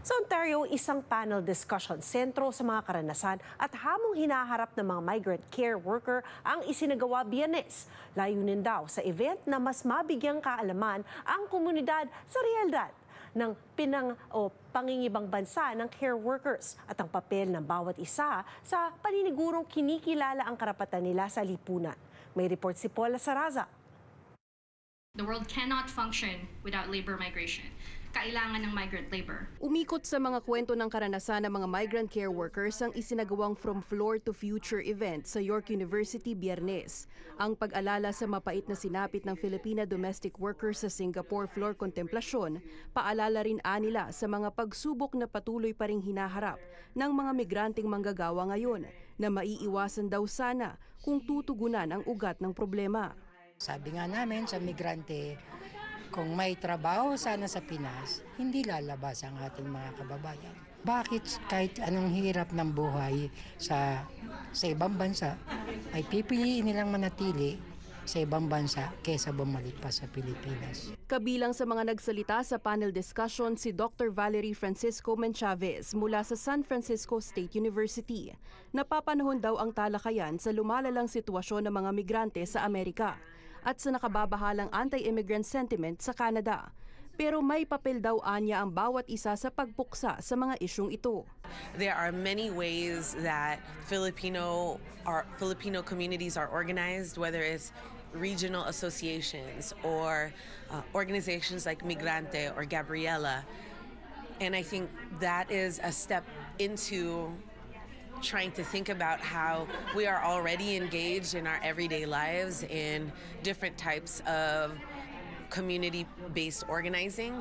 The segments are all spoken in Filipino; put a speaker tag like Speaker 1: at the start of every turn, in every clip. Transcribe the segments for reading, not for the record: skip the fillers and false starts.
Speaker 1: Sa Ontario, isang panel discussion sentro sa mga karanasan at hamong hinaharap ng mga migrant care worker ang isinagawa Biyernes. Layunin daw sa event na mas mabigyang kaalaman ang komunidad sa realidad ng pangingibang bansa ng care workers at ang papel ng bawat isa sa paninigurong kinikilala ang karapatan nila sa lipunan. May report si Paula Saraza.
Speaker 2: The world cannot function without labor migration. Kailangan ng migrant labor.
Speaker 3: Umikot sa mga kwento ng karanasan ng mga migrant care workers ang isinagawang From Floor to Future event sa York University Biyernes. Ang pag-alala sa mapait na sinapit ng Filipina domestic workers sa Singapore floor kontemplasyon, paalala rin anila sa mga pagsubok na patuloy pa ring hinaharap ng mga migranteng manggagawa ngayon na maiiwasan daw sana kung tutugunan ang ugat ng problema.
Speaker 4: Sabi nga namin sa migrante, kung may trabaho sana sa Pinas, hindi lalabas ang ating mga kababayan. Bakit kahit anong hirap ng buhay sa ibang bansa, ay pipiliin nilang manatili sa ibang bansa kaysa bumalik pa sa Pilipinas?
Speaker 3: Kabilang sa mga nagsalita sa panel discussion si Dr. Valerie Francisco Menchavez mula sa San Francisco State University. Napapanahon daw ang talakayan sa lumalalang sitwasyon ng mga migrante sa Amerika at sa nakababahalang anti-immigrant sentiment sa Canada. Pero may papel daw anya ang bawat isa sa pagpuksa sa mga isyung ito.
Speaker 5: There are many ways that Filipino communities are organized, whether it's regional associations or organizations like Migrante or Gabriela. And I think that is a step into trying to think about how we are already engaged in our everyday lives in different types of community-based organizing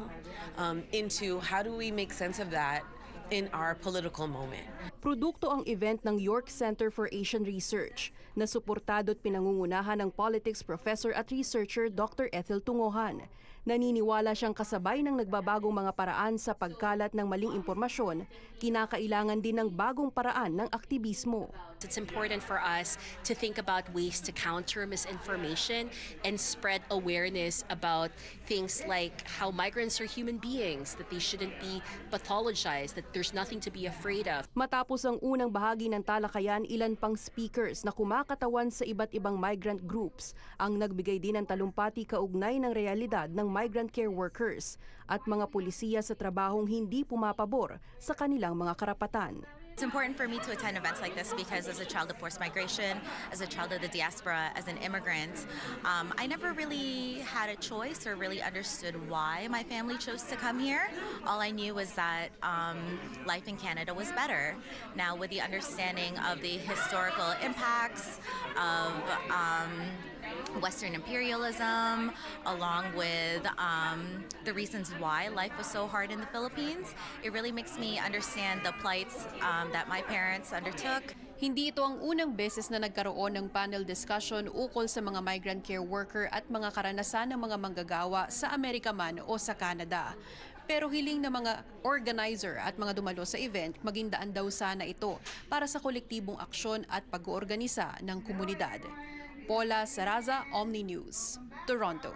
Speaker 5: into how do we make sense of that in our political moment.
Speaker 3: Produkto ang event ng York Center for Asian Research na suportado at pinangungunahan ng politics professor at researcher Dr. Ethel Tungohan. Naniniwala siyang kasabay ng nagbabagong mga paraan sa pagkalat ng maling impormasyon, kinakailangan din ng bagong paraan ng aktivismo.
Speaker 6: It's important for us to think about ways to counter misinformation and spread awareness about things like how migrants are human beings, that they shouldn't be pathologized, that there's nothing to be afraid of.
Speaker 3: Matapos ang unang bahagi ng talakayan, ilan pang speakers na kumakatawan sa iba't ibang migrant groups ang nagbigay din ng talumpati kaugnay ng realidad ng migrant care workers at mga pulisiya sa trabahong hindi pumapabor sa kanilang mga karapatan.
Speaker 7: It's important for me to attend events like this because as a child of forced migration, as a child of the diaspora, as an immigrant, I never really had a choice or really understood why my family chose to come here. All I knew was that life in Canada was better. Now with the understanding of the historical impacts of Western imperialism, along with the reasons why life was so hard in the Philippines, it really makes me understand the plights that my parents undertook.
Speaker 3: Hindi ito ang unang beses na nagkaroon ng panel discussion ukol sa mga migrant care worker at mga karanasan ng mga manggagawa sa Amerika man o sa Canada. Pero hiling ng mga organizer at mga dumalo sa event, maging daan daw sana ito para sa kolektibong aksyon at pag-oorganisa ng komunidad. Paula Saraza, Omni News, Toronto.